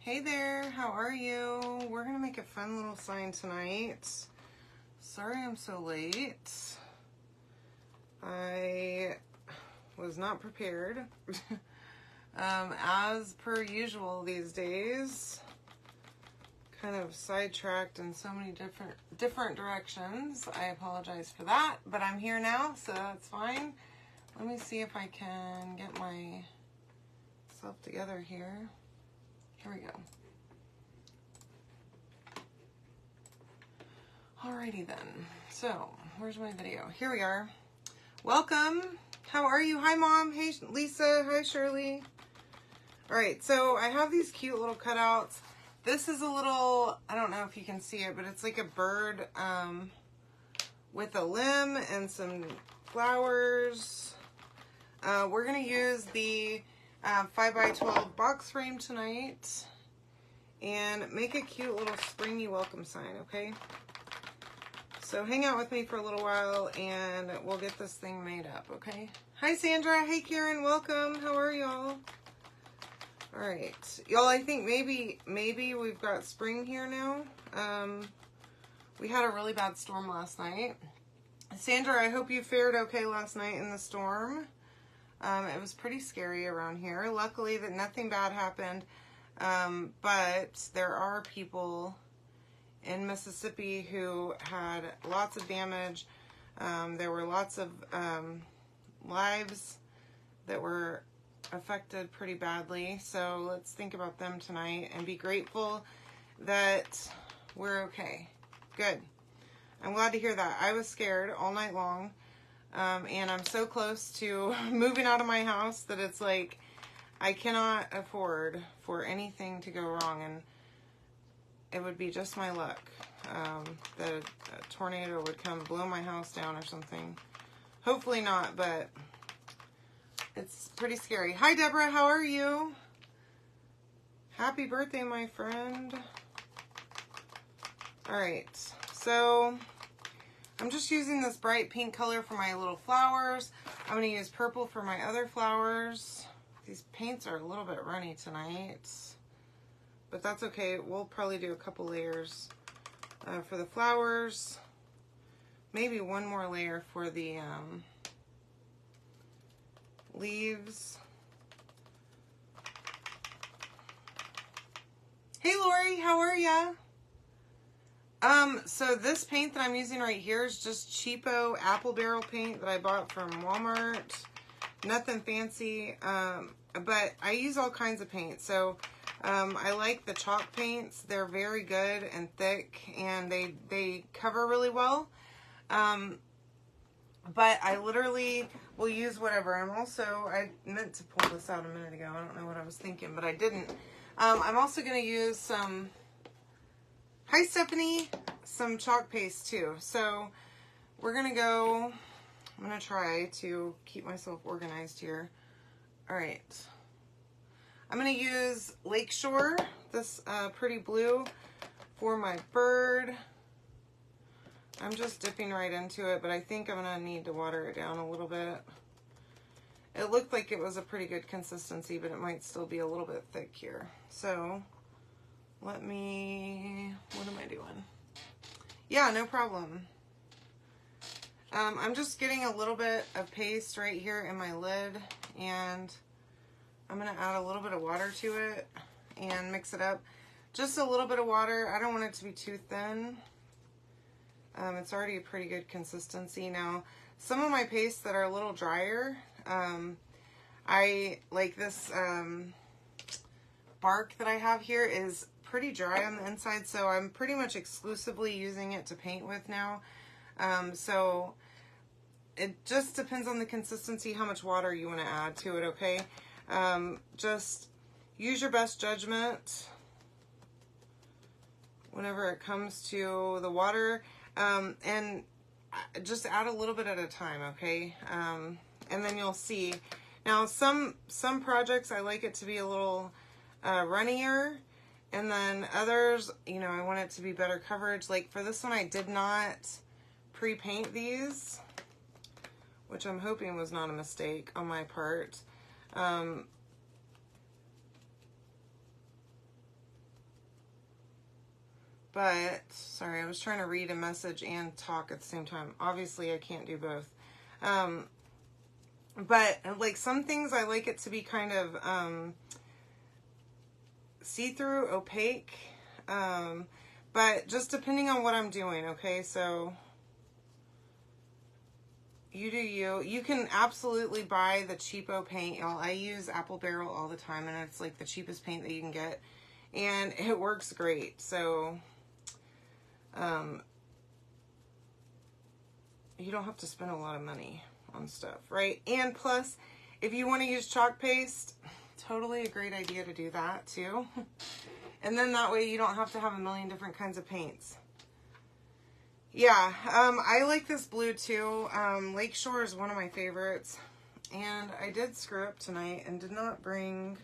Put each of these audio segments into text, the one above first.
Hey there, how are you? We're gonna make a fun little sign tonight. Sorry I'm so late. I was not prepared. As per usual these days. Kind of sidetracked in so many different directions. I apologize for that, but I'm here now, so that's fine. Let me see if I can get myself together here. Here we go. Alrighty then. So, where's my video? Here we are. Welcome. How are you? Hi, Mom. Hey, Lisa. Hi, Shirley. Alright, so I have these cute little cutouts. This is a little, I don't know if you can see it, but it's like a bird with a limb and some flowers. We're going to use the 5x12 box frame tonight and make a cute little springy welcome sign, okay? So hang out with me for a little while and we'll get this thing made up, okay? Hi Sandra, hey Karen, welcome. How are y'all? All right, y'all, I think maybe we've got spring here now. We had a really bad storm last night. Sandra, I hope you fared okay last night in the storm. It was pretty scary around here. Luckily that nothing bad happened, but there are people in Mississippi who had lots of damage. There were lots of lives that were affected pretty badly. So let's think about them tonight and be grateful that we're okay. Good. I'm glad to hear that. I was scared all night long. And I'm so close to moving out of my house that it's like I cannot afford for anything to go wrong, and it would be just my luck that a tornado would come blow my house down or something. Hopefully not, but it's pretty scary. Hi Deborah, how are you? Happy birthday, my friend. All right, so I'm just using this bright pink color for my little flowers. I'm going to use purple for my other flowers. These paints are a little bit runny tonight, but that's okay. We'll probably do a couple layers for the flowers. Maybe one more layer for the leaves. Hey Lori, how are ya? So this paint that I'm using right here is just cheapo apple barrel paint that I bought from Walmart. Nothing fancy, but I use all kinds of paint. So I like the chalk paints. They're very good and thick, and they cover really well. But I literally will use whatever. I meant to pull this out a minute ago. I don't know what I was thinking, but I didn't. I'm also going to use some, hi Stephanie, some chalk paste too. So we're going to go, I'm going to try to keep myself organized here. All right. I'm going to use Lakeshore, this pretty blue, for my bird. I'm just dipping right into it, but I think I'm going to need to water it down a little bit. It looked like it was a pretty good consistency, but it might still be a little bit thick here. So what am I doing? Yeah, no problem. I'm just getting a little bit of paste right here in my lid, and I'm going to add a little bit of water to it and mix it up. Just a little bit of water. I don't want it to be too thin. It's already a pretty good consistency. Now, some of my pastes that are a little drier, I like this bark that I have here is pretty dry on the inside, so I'm pretty much exclusively using it to paint with now. So it just depends on the consistency, how much water you want to add to it, okay? Just use your best judgment whenever it comes to the water, and just add a little bit at a time, okay? And then you'll see. Now, some projects I like it to be a little runnier, and then others, you know, I want it to be better coverage. Like for this one, I did not pre-paint these, which I'm hoping was not a mistake on my part. But, sorry, I was trying to read a message and talk at the same time. Obviously, I can't do both. But, like, some things I like it to be kind of see-through, opaque. But just depending on what I'm doing, okay? So, you do you. You can absolutely buy the cheapo paint, y'all. I use Apple Barrel all the time, and it's like the cheapest paint that you can get. And it works great. So, you don't have to spend a lot of money on stuff, right? And plus, if you want to use chalk paste, totally a great idea to do that too. And then that way you don't have to have a million different kinds of paints. Yeah, I like this blue too. Lakeshore is one of my favorites. And I did screw up tonight and did not bring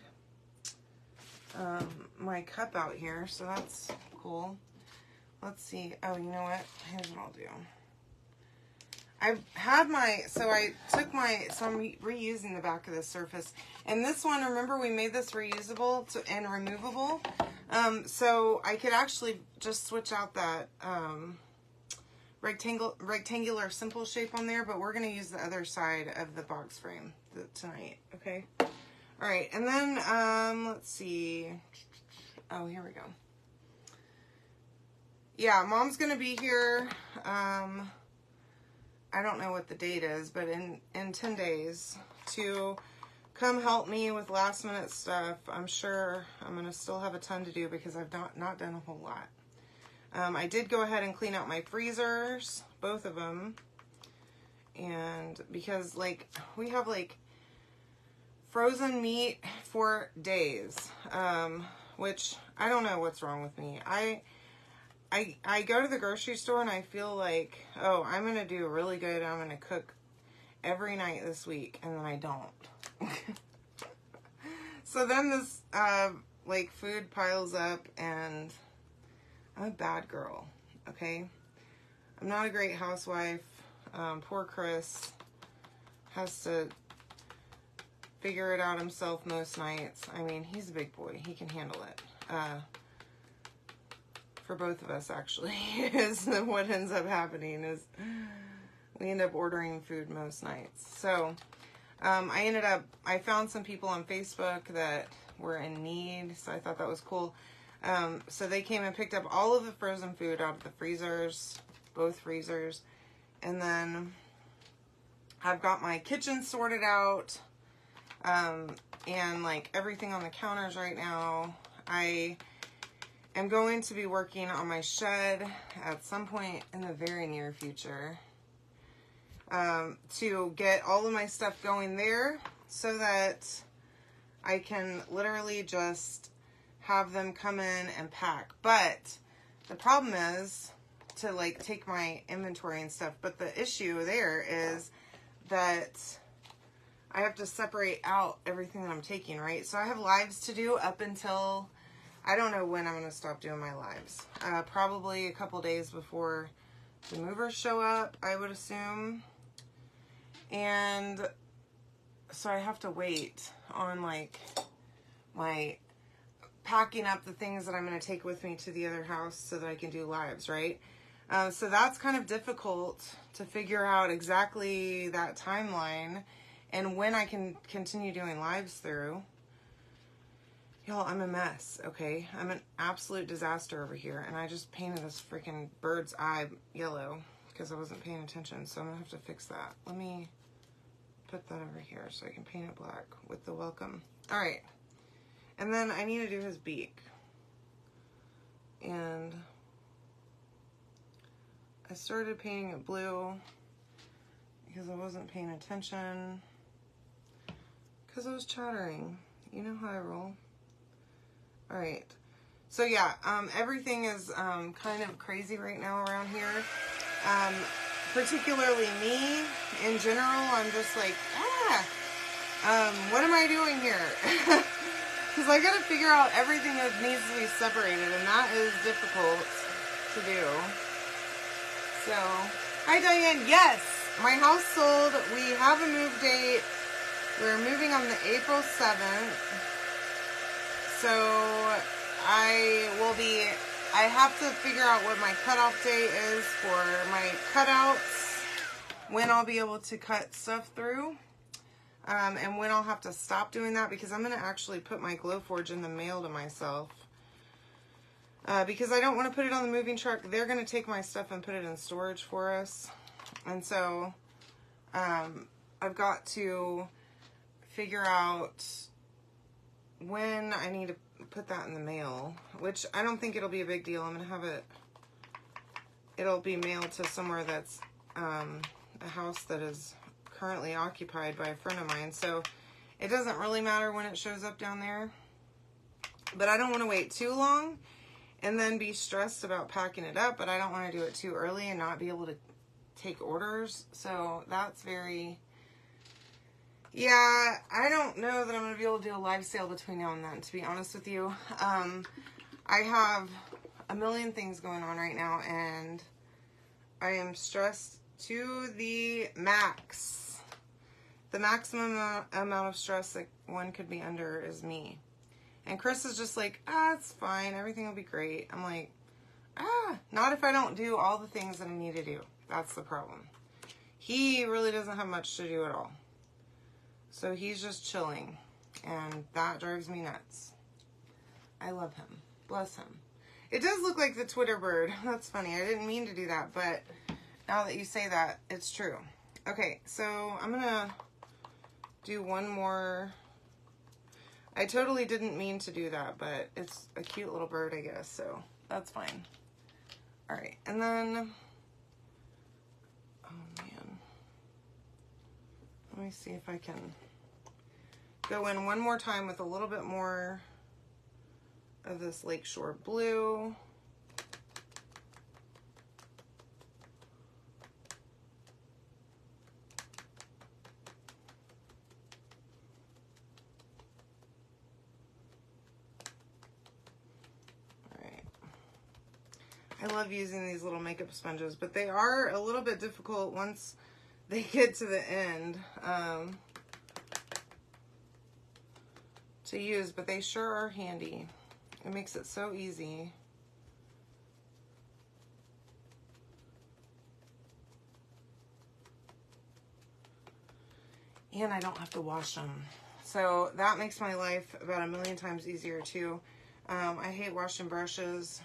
my cup out here, so that's cool. Let's see. Oh, you know what? Here's what I'll do. I had my, so I'm reusing the back of this surface. And this one, remember we made this reusable and removable. So I could actually just switch out that rectangular simple shape on there, but we're going to use the other side of the box frame tonight, okay? All right, and then, let's see. Oh, here we go. Yeah, Mom's going to be here, I don't know what the date is, but in 10 days to come help me with last minute stuff. I'm sure I'm going to still have a ton to do because I've not done a whole lot. I did go ahead and clean out my freezers, both of them. And because like we have like frozen meat for days, which I don't know what's wrong with me. I go to the grocery store and I feel like, oh, I'm going to do really good. I'm going to cook every night this week. And then I don't. So then this, like, food piles up and I'm a bad girl, okay? I'm not a great housewife. Poor Chris has to figure it out himself most nights. I mean, he's a big boy. He can handle it. For both of us, actually, is what ends up happening is we end up ordering food most nights. So I found some people on Facebook that were in need, so I thought that was cool. So they came and picked up all of the frozen food out of the freezers, both freezers, and then I've got my kitchen sorted out, and like everything on the counters right now. I'm going to be working on my shed at some point in the very near future to get all of my stuff going there so that I can literally just have them come in and pack. But the problem is to like take my inventory and stuff. But the issue there is that I have to separate out everything that I'm taking, right? So I have lives to do up until... I don't know when I'm going to stop doing my lives. Probably a couple days before the movers show up, I would assume. And so I have to wait on like my packing up the things that I'm going to take with me to the other house so that I can do lives, right? So that's kind of difficult to figure out exactly that timeline and when I can continue doing lives through. Y'all, I'm a mess, okay? I'm an absolute disaster over here, and I just painted this freaking bird's eye yellow because I wasn't paying attention, so I'm going to have to fix that. Let me put that over here so I can paint it black with the welcome. All right. And then I need to do his beak. And I started painting it blue because I wasn't paying attention because I was chattering. You know how I roll. All right, so yeah, everything is kind of crazy right now around here. Particularly me, in general, I'm just like, what am I doing here? Because I got to figure out everything that needs to be separated, and that is difficult to do. So, hi Diane, yes, my house sold. We have a move date. We're moving on the April 7th. So I will be I have to figure out what my cutoff day is for my cutouts, when I'll be able to cut stuff through, and when I'll have to stop doing that, because I'm going to actually put my Glowforge in the mail to myself. Because I don't want to put it on the moving truck. They're going to take my stuff and put it in storage for us. And so I've got to figure out when I need to put that in the mail, which I don't think it'll be a big deal. I'm going to have it'll be mailed to somewhere that's a house that is currently occupied by a friend of mine. So it doesn't really matter when it shows up down there. But I don't want to wait too long and then be stressed about packing it up, but I don't want to do it too early and not be able to take orders. So that's very, yeah, I don't know that I'm going to be able to do a live sale between now and then, to be honest with you. I have a million things going on right now, and I am stressed to the max. The maximum amount of stress that one could be under is me. And Chris is just like, it's fine. Everything will be great. I'm like, not if I don't do all the things that I need to do. That's the problem. He really doesn't have much to do at all. So he's just chilling. And that drives me nuts. I love him. Bless him. It does look like the Twitter bird. That's funny. I didn't mean to do that. But now that you say that, it's true. Okay, so I'm going to do one more. I totally didn't mean to do that, but it's a cute little bird, I guess, so that's fine. All right, and then, oh man, let me see if I can go in one more time with a little bit more of this Lakeshore blue. I love using these little makeup sponges, but they are a little bit difficult once they get to the end to use, but they sure are handy. It makes it so easy. And I don't have to wash them. So that makes my life about a million times easier too. I hate washing brushes.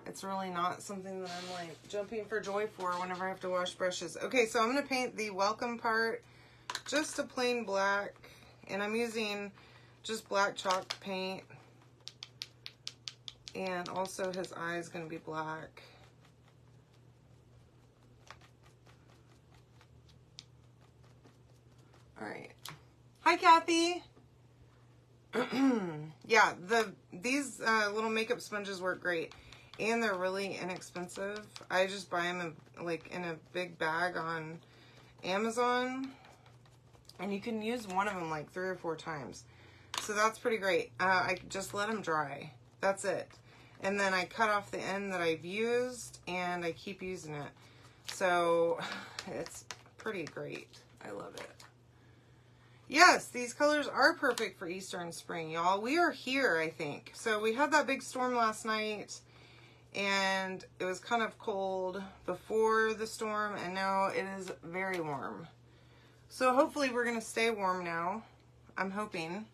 It's really not something that I'm like jumping for joy for whenever I have to wash brushes. Okay, so I'm going to paint the welcome part just a plain black. And I'm using just black chalk paint. And also his eye is going to be black. All right. Hi, Kathy. Yeah, these little makeup sponges work great. And they're really inexpensive. I just buy them in a big bag on Amazon. And you can use one of them like 3 or 4 times. So that's pretty great. I just let them dry. That's it. And then I cut off the end that I've used and I keep using it. So it's pretty great. I love it. Yes, these colors are perfect for Easter and spring, y'all. We are here, I think. So we had that big storm last night. And it was kind of cold before the storm, and now it is very warm. So hopefully we're going to stay warm now. I'm hoping.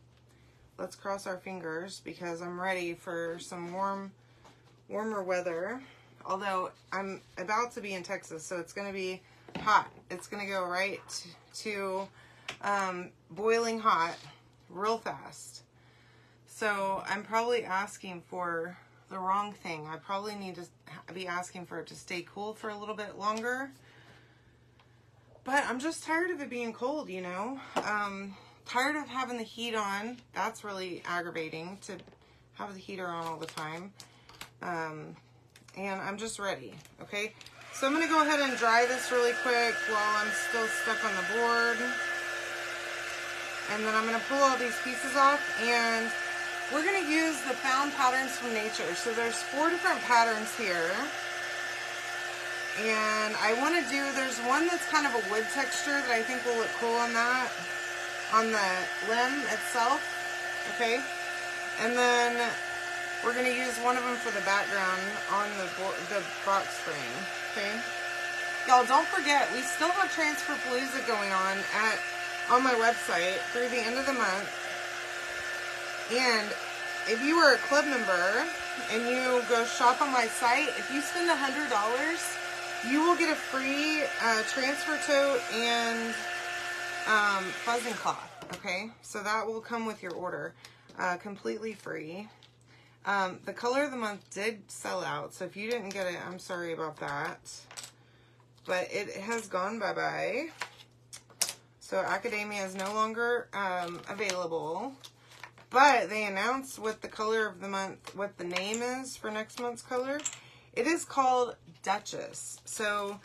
Let's cross our fingers because I'm ready for some warmer weather. Although I'm about to be in Texas, so it's going to be hot. It's going to go right to boiling hot real fast. So I'm probably asking for the wrong thing. I probably need to be asking for it to stay cool for a little bit longer. But I'm just tired of it being cold, you know. Tired of having the heat on. That's really aggravating to have the heater on all the time. And I'm just ready, okay? So I'm going to go ahead and dry this really quick while I'm still stuck on the board. And then I'm going to pull all these pieces off, and we're going to use the Found Patterns from Nature. So there's 4 different patterns here. And I want to do, there's one that's kind of a wood texture that I think will look cool on that, on the limb itself, okay? And then We're going to use one of them for the background on the box frame, okay? Y'all, don't forget, we still have Transferpalooza going on my website through the end of the month. And if you are a club member and you go shop on my site, if you spend $100, you will get a free transfer tote and fuzzing cloth, okay? So that will come with your order, completely free. The color of the month did sell out, so if you didn't get it, I'm sorry about that. But it has gone bye-bye. So Academia is no longer available. But they announced what the color of the month, what the name is for next month's color. It is called Duchess. So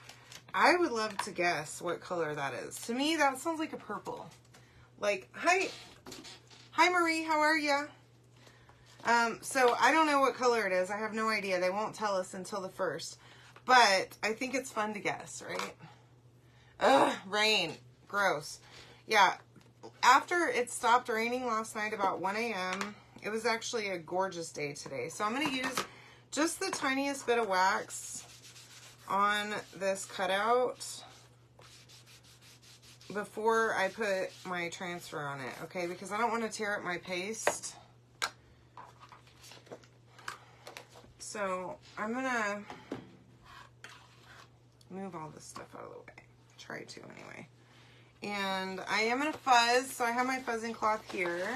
I would love to guess what color that is. To me, that sounds like a purple. Like, hi Marie, how are ya? So I don't know what color it is. I have no idea. They won't tell us until the 1st. But I think it's fun to guess, right? Ugh, rain. Gross. Yeah, after it stopped raining last night about 1 a.m., it was actually a gorgeous day today. So I'm going to use just the tiniest bit of wax on this cutout before I put my transfer on it, okay? Because I don't want to tear up my paste. So I'm going to move all this stuff out of the way. Try to anyway. And I am going to fuzz, so I have my fuzzing cloth here.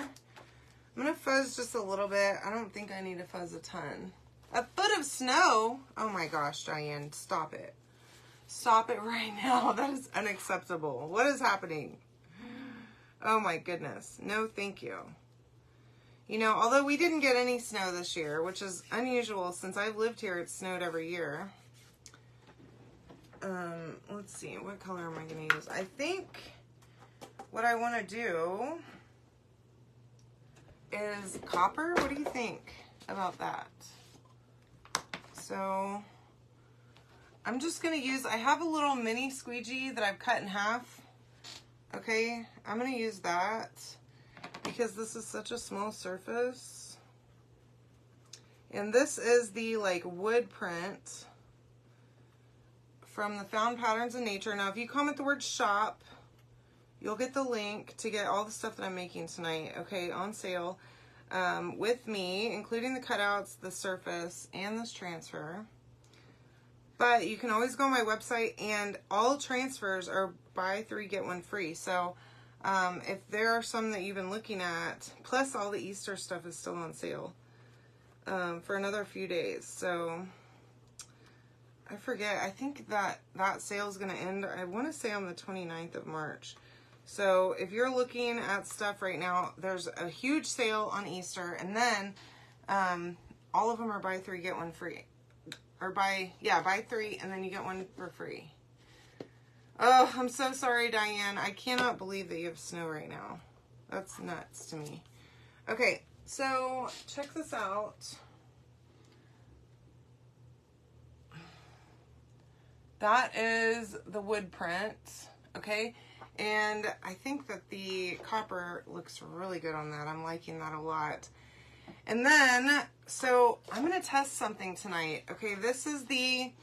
I'm going to fuzz just a little bit. I don't think I need to fuzz a ton. A foot of snow? Oh my gosh, Diane, stop it. Stop it right now. That is unacceptable. What is happening? Oh my goodness. No, thank you. You know, although we didn't get any snow this year, which is unusual since I've lived here, it's snowed every year. Let's see, what color am I going to use? I think what I want to do is copper. What do you think about that? So I'm just going to use, I have a little mini squeegee that I've cut in half. Okay, I'm going to use that because this is such a small surface. And this is the like wood print from the Found Patterns in Nature. Now, if you comment the word shop, you'll get the link to get all the stuff that I'm making tonight, okay, on sale with me, including the cutouts, the surface, and this transfer. But you can always go on my website, and all transfers are buy 3, get 1 free. So if there are some that you've been looking at, plus all the Easter stuff is still on sale for another few days. So I forget, I think that sale is going to end, I want to say on the 29th of March. So if you're looking at stuff right now, there's a huge sale on Easter, and then all of them are buy 3, get 1 free. Or buy 3, and then you get 1 for free. Oh, I'm so sorry, Diane. I cannot believe that you have snow right now. That's nuts to me. Okay, so check this out. That is the wood print, okay? And I think that the copper looks really good on that. I'm liking that a lot. And then, so I'm going to test something tonight. Okay, this is the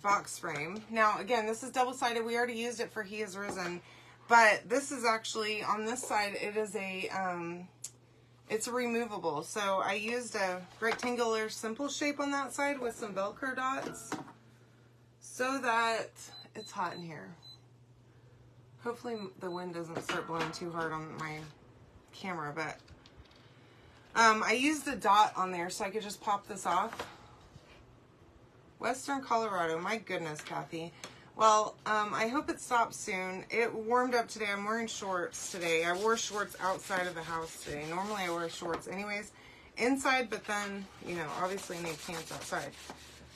box frame. Now, again, this is double-sided. We already used it for He Is Risen. But this is actually, on this side, it is a, it's removable. So I used a rectangular simple shape on that side with some Velcro dots so that it's hot in here. Hopefully the wind doesn't start blowing too hard on my camera, but I used a dot on there so I could just pop this off. Western Colorado, my goodness, Kathy. Well, I hope it stops soon. It warmed up today. I'm wearing shorts today. I wore shorts outside of the house today. Normally I wear shorts anyways inside, but then, you know, obviously I need pants outside.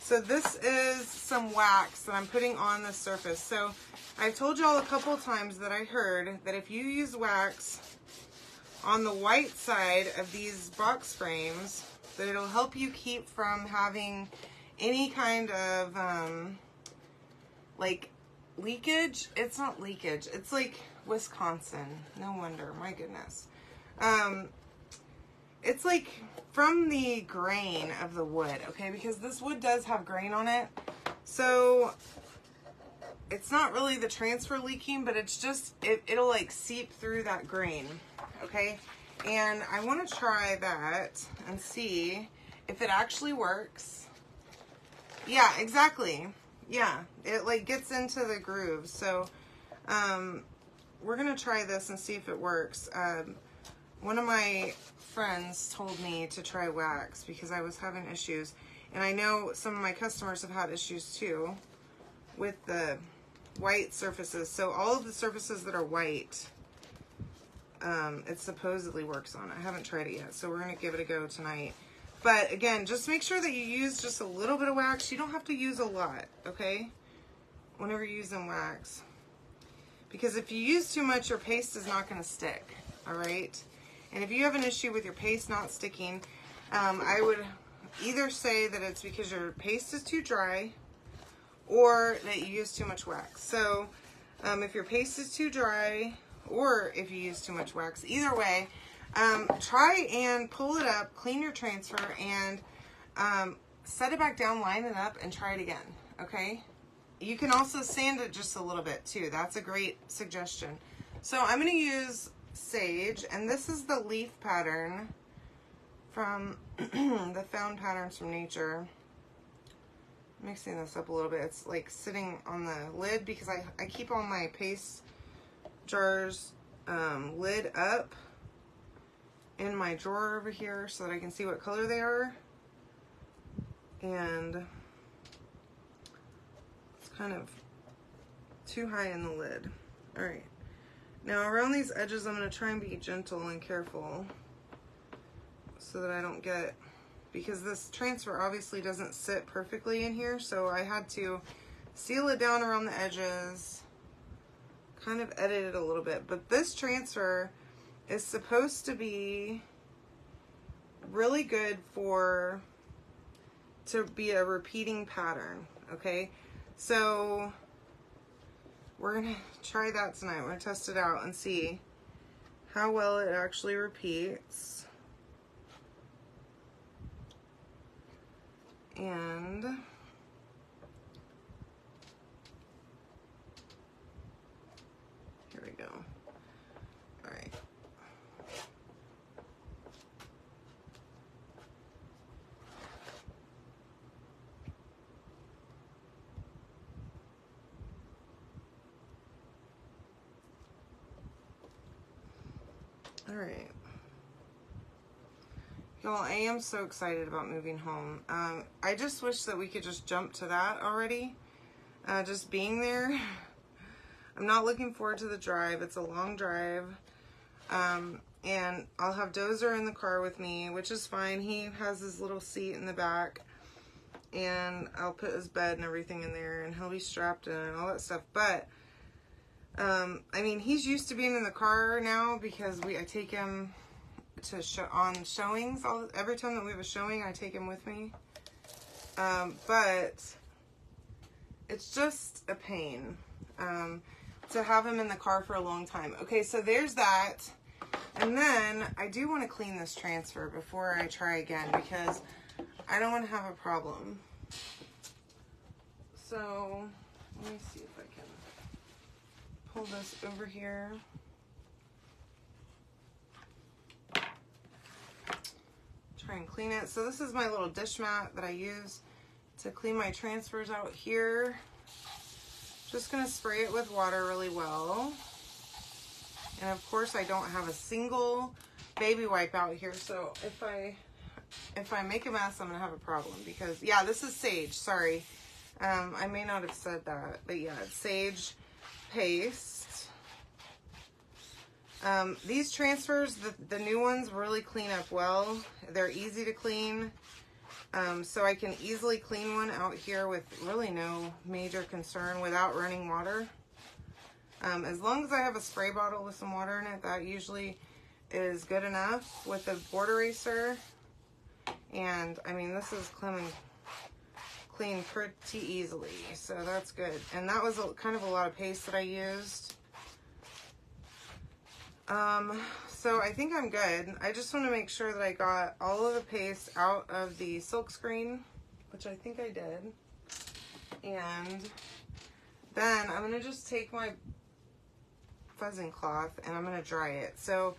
So this is some wax that I'm putting on the surface. So I've told y'all a couple times that I heard that if you use wax on the white side of these box frames, that it'll help you keep from having any kind of like leakage. It's not leakage. It's like Wisconsin. No wonder. My goodness. it's like from the grain of the wood, okay? Because this wood does have grain on it. So it's not really the transfer leaking, but it's just, it'll like seep through that grain, okay? And I want to try that and see if it actually works. Yeah, exactly. Yeah, it like gets into the groove. So we're going to try this and see if it works. One of my friends told me to try wax because I was having issues. And I know some of my customers have had issues too with the white surfaces. So all of the surfaces that are white, it supposedly works on. I haven't tried it yet, so we're going to give it a go tonight. But again, just make sure that you use just a little bit of wax. You don't have to use a lot, okay? Whenever you're using wax. Because if you use too much, your paste is not going to stick, all right? And if you have an issue with your paste not sticking, I would either say that it's because your paste is too dry or that you use too much wax. So if your paste is too dry or if you use too much wax, either way, try and pull it up, clean your transfer, and set it back down, line it up, and try it again, okay? You can also sand it just a little bit too. That's a great suggestion. So I'm going to use Sage, and this is the leaf pattern from the Found Patterns from Nature. Mixing this up a little bit. It's like sitting on the lid because I keep all my paste jars lid up in my drawer over here so that I can see what color they are. And it's kind of too high in the lid. All right. Now around these edges, I'm going to try and be gentle and careful so that I don't get, because this transfer obviously doesn't sit perfectly in here, so I had to seal it down around the edges, kind of edit it a little bit. But this transfer is supposed to be really good to be a repeating pattern, okay? So we're gonna try that tonight. We're gonna test it out and see how well it actually repeats. And here we go. All right. All right. Y'all, I am so excited about moving home. I just wish that we could just jump to that already. Just being there. I'm not looking forward to the drive. It's a long drive. And I'll have Dozer in the car with me, which is fine. He has his little seat in the back. And I'll put his bed and everything in there. And he'll be strapped in and all that stuff. But, I mean, he's used to being in the car now because I take him to on showings. Every time that we have a showing, I take him with me. But it's just a pain to have him in the car for a long time. Okay, so there's that. And then I do want to clean this transfer before I try again because I don't want to have a problem. So let me see if I can pull this over here. Try and clean it. So this is my little dish mat that I use to clean my transfers out here. Just going to spray it with water really well. And of course I don't have a single baby wipe out here, so if I make a mess, I'm going to have a problem because, yeah, this is Sage, sorry. I may not have said that, but yeah, it's Sage paste. These transfers, the new ones really clean up well. They're easy to clean. So I can easily clean one out here with really no major concern without running water. As long as I have a spray bottle with some water in it, that usually is good enough with the board eraser. And I mean, this is clean pretty easily, so that's good. And that was kind of a lot of paste that I used. so I think I'm good. I just want to make sure that I got all of the paste out of the silk screen, which I think I did. And then I'm going to just take my fuzzing cloth and I'm going to dry it. So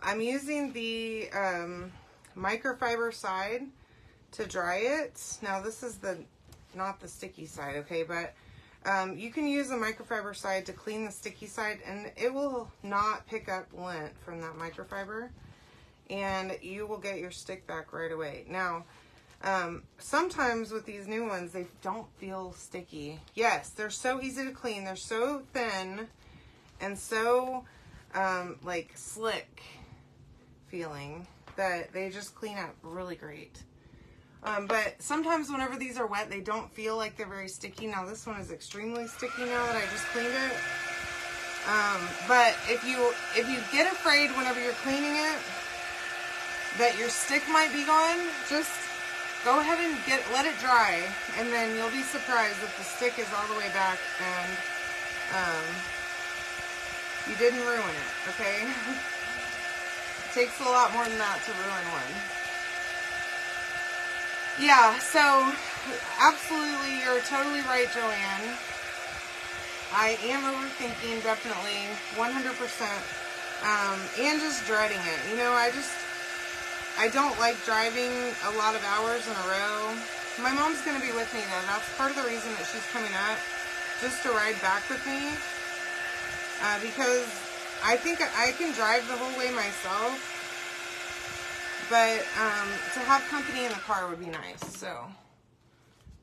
I'm using the microfiber side to dry it. Now this is not the sticky side, okay, but you can use a microfiber side to clean the sticky side, and it will not pick up lint from that microfiber, and you will get your stick back right away. Now, sometimes with these new ones, they don't feel sticky. Yes, they're so easy to clean. They're so thin and so like slick feeling that they just clean up really great. But sometimes whenever these are wet, they don't feel like they're very sticky. Now this one is extremely sticky now that I just cleaned it. But if you get afraid whenever you're cleaning it that your stick might be gone, just go ahead and let it dry, and then you'll be surprised that the stick is all the way back and you didn't ruin it, okay? It takes a lot more than that to ruin one. Yeah, so absolutely, you're totally right, Joanne. I am overthinking, definitely, 100%, and just dreading it. You know, I don't like driving a lot of hours in a row. My mom's going to be with me, though. That's part of the reason that she's coming up, just to ride back with me, because I think I can drive the whole way myself. But to have company in the car would be nice. So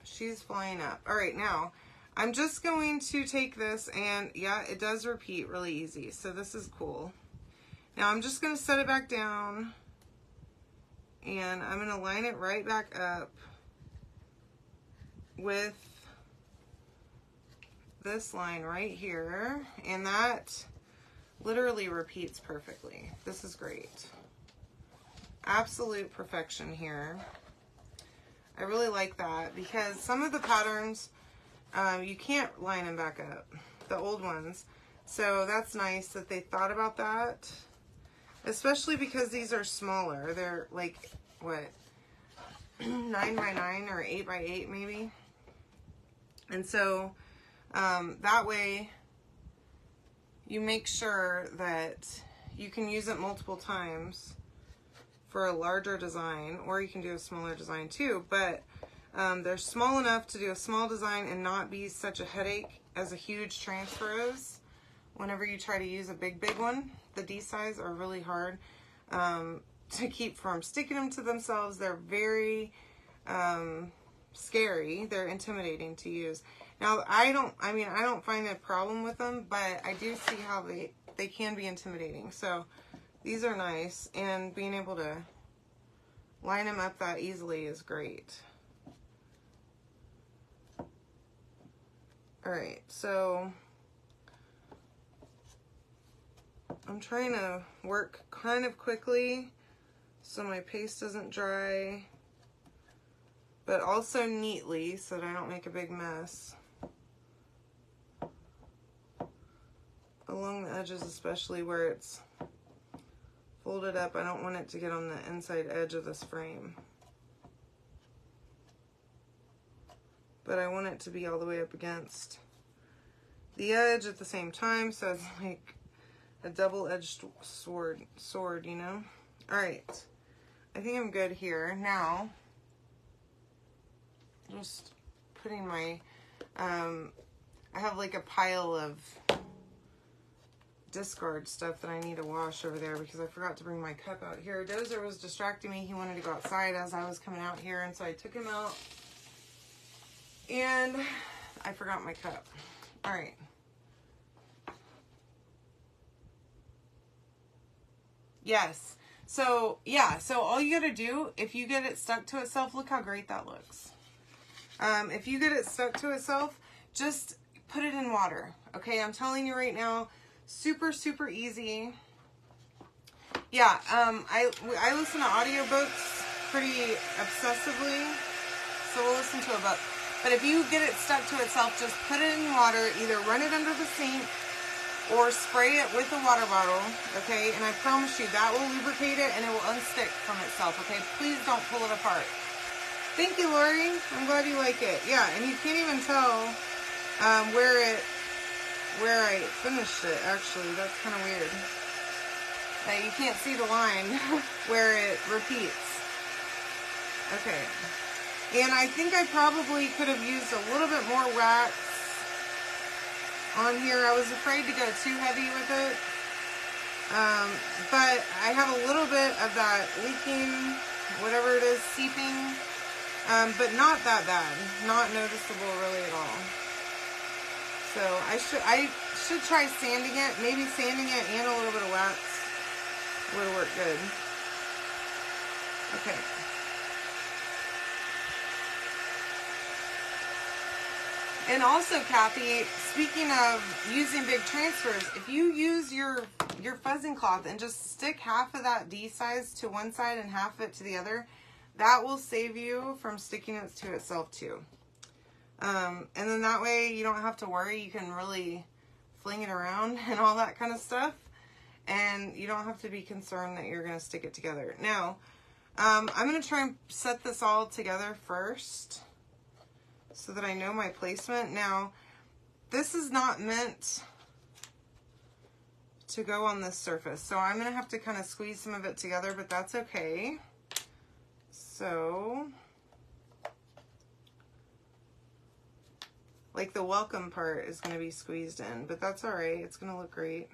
she's flying up. All right, now I'm just going to take this, and yeah, it does repeat really easy. So this is cool. Now I'm just going to set it back down, and I'm going to line it right back up with this line right here. And that literally repeats perfectly. This is great. Absolute perfection here. I really like that because some of the patterns you can't line them back up, the old ones. So that's nice that they thought about that, especially because these are smaller. They're like, what, 9 by 9 or 8 by 8 maybe. And so that way you make sure that you can use it multiple times for a larger design, or you can do a smaller design too, but they're small enough to do a small design and not be such a headache as a huge transfer is. Whenever you try to use a big one, the D size are really hard to keep from sticking them to themselves. They're very scary. They're intimidating to use. Now, I don't find a problem with them, but I do see how they can be intimidating. So these are nice, and being able to line them up that easily is great. All right, so I'm trying to work kind of quickly so my paste doesn't dry, but also neatly so that I don't make a big mess. Along the edges, especially where it's folded up, I don't want it to get on the inside edge of this frame. But I want it to be all the way up against the edge at the same time, so it's like a double-edged sword, you know? All right, I think I'm good here. Now, just putting my, I have like a pile of discard stuff that I need to wash over there because I forgot to bring my cup out here. Dozer was distracting me. He wanted to go outside as I was coming out here, and so I took him out, and I forgot my cup. All right. Yes. So, yeah. So all you got to do, if you get it stuck to itself, look how great that looks. If you get it stuck to itself, just put it in water. Okay. I'm telling you right now, super, super easy. Yeah. I listen to audiobooks pretty obsessively, so we'll listen to a book. But if you get it stuck to itself, just put it in water, either run it under the sink or spray it with a water bottle, okay? And I promise you that will lubricate it and it will unstick from itself, okay? Please don't pull it apart. Thank you, Lori. I'm glad you like it. Yeah, and you can't even tell where I finished it, actually. That's kind of weird. You can't see the line where it repeats. Okay. And I think I probably could have used a little bit more wax on here. I was afraid to go too heavy with it. But I have a little bit of that leaking, whatever it is, seeping. But not that bad. Not noticeable really at all. So I should try sanding it. Maybe sanding it and a little bit of wax would work good. Okay. And also, Kathy, speaking of using big transfers, if you use your fuzzing cloth and just stick half of that D size to one side and half of it to the other, that will save you from sticking it to itself too. And then that way you don't have to worry. You can really fling it around and all that kind of stuff. And you don't have to be concerned that you're going to stick it together. Now, I'm going to try and set this all together first so that I know my placement. Now, this is not meant to go on this surface, so I'm going to have to kind of squeeze some of it together, but that's okay. So, like the welcome part is going to be squeezed in, but that's all right. It's going to look great.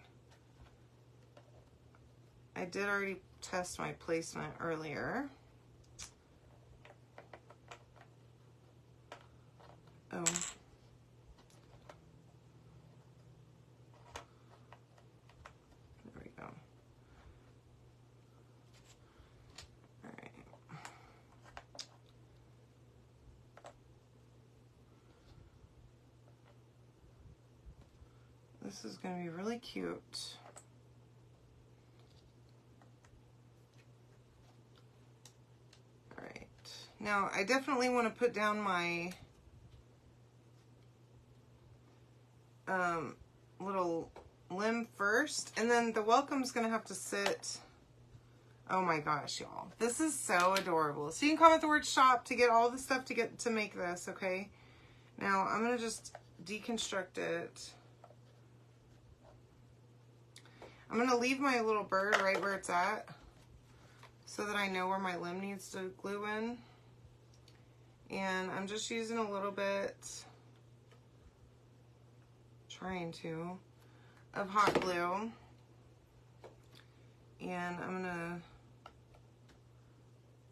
I did already test my placement earlier. Oh. There we go. All right. This is going to be really cute. All right. Now, I definitely want to put down my little limb first, and then the welcome's gonna have to sit. Oh my gosh, y'all, this is so adorable. So you can comment the word shop to get all the stuff to make this. Okay, now I'm gonna just deconstruct it. I'm gonna leave my little bird right where it's at so that I know where my limb needs to glue in, and I'm just using a little bit, of hot glue, and I'm gonna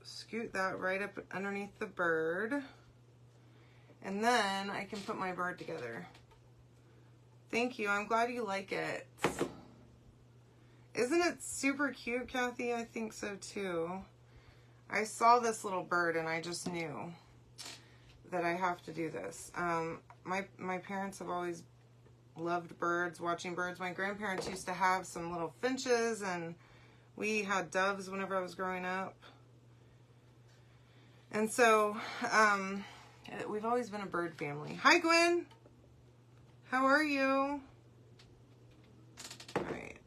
scoot that right up underneath the bird, and then I can put my bird together. Thank you. I'm glad you like it. Isn't it super cute, Kathy? I think so too. I saw this little bird and I just knew that I have to do this. My parents have always loved birds, watching birds. My grandparents used to have some little finches, and we had doves whenever I was growing up. And so, we've always been a bird family. Hi, Gwen. How are you? All right.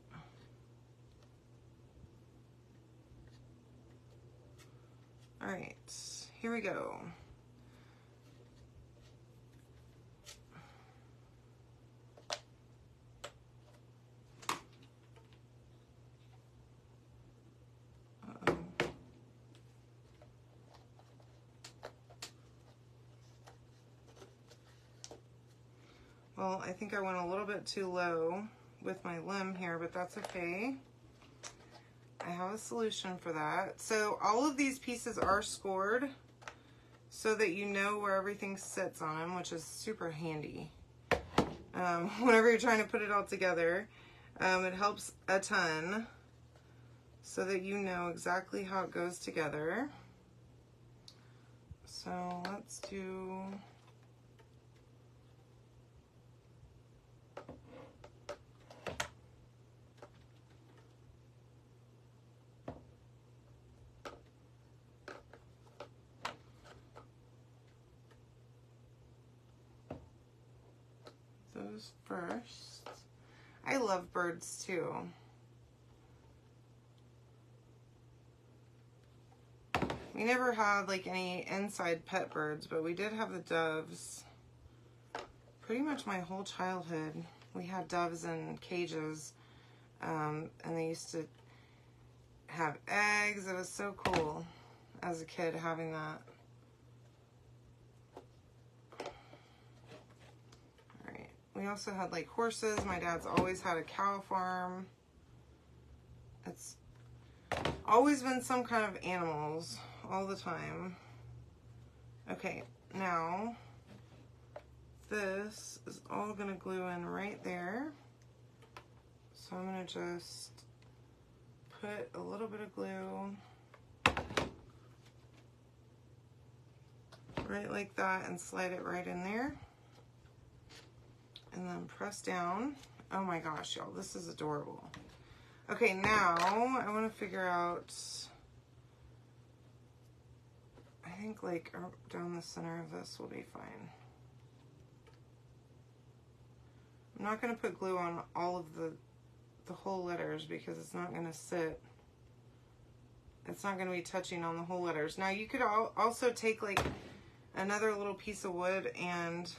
All right, here we go. Well, I think I went a little bit too low with my limb here, but that's okay. I have a solution for that. So all of these pieces are scored so that you know where everything sits on them, which is super handy. Whenever you're trying to put it all together, it helps a ton so that you know exactly how it goes together. So let's do... those first. I love birds too. We never had like any inside pet birds, but we did have the doves. Pretty much my whole childhood, we had doves in cages, and they used to have eggs. It was so cool as a kid having that. All right. We also had like horses. My dad's always had a cow farm. It's always been some kind of animals all the time. Okay, now this is all gonna glue in right there. So I'm gonna just put a little bit of glue right like that and slide it right in there. And then press down. Oh my gosh, y'all, this is adorable. Okay, now I want to figure out, I think like down the center of this will be fine. I'm not going to put glue on all of the whole letters because it's not going to sit. It's not going to be touching on the whole letters. Now you could also take like another little piece of wood and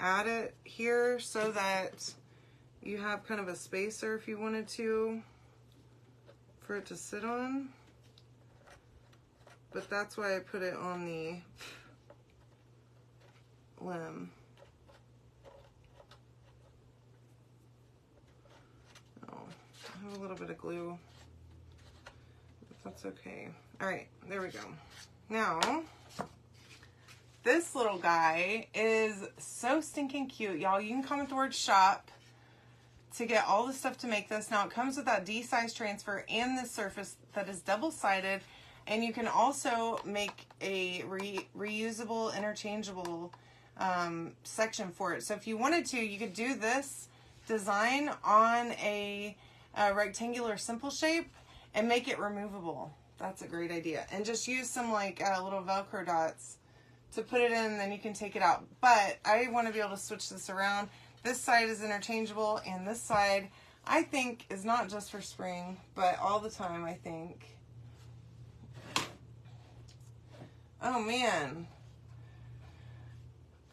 add it here so that you have kind of a spacer if you wanted to for it to sit on. But that's why I put it on the limb. Oh, I have a little bit of glue, but that's okay. All right, there we go. Now, this little guy is so stinking cute, y'all. You can comment the word shop to get all the stuff to make this. Now, it comes with that D-size transfer and this surface that is double-sided, and you can also make a reusable, interchangeable section for it. So if you wanted to, you could do this design on a rectangular simple shape and make it removable. That's a great idea. And just use some like little Velcro dots to put it in, and then you can take it out. But I want to be able to switch this around. This side is interchangeable, and this side I think is not just for spring, but all the time, I think. Oh man.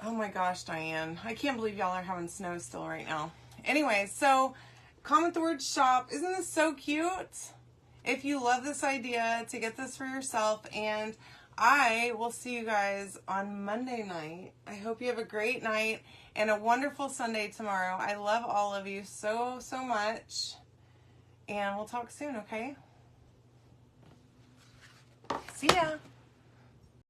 Oh my gosh, Diane. I can't believe y'all are having snow still right now. Anyway, so comment the word shop. Isn't this so cute? If you love this idea, to get this for yourself, and I will see you guys on Monday night. I hope you have a great night and a wonderful Sunday tomorrow. I love all of you so, so much. And we'll talk soon, okay? See ya.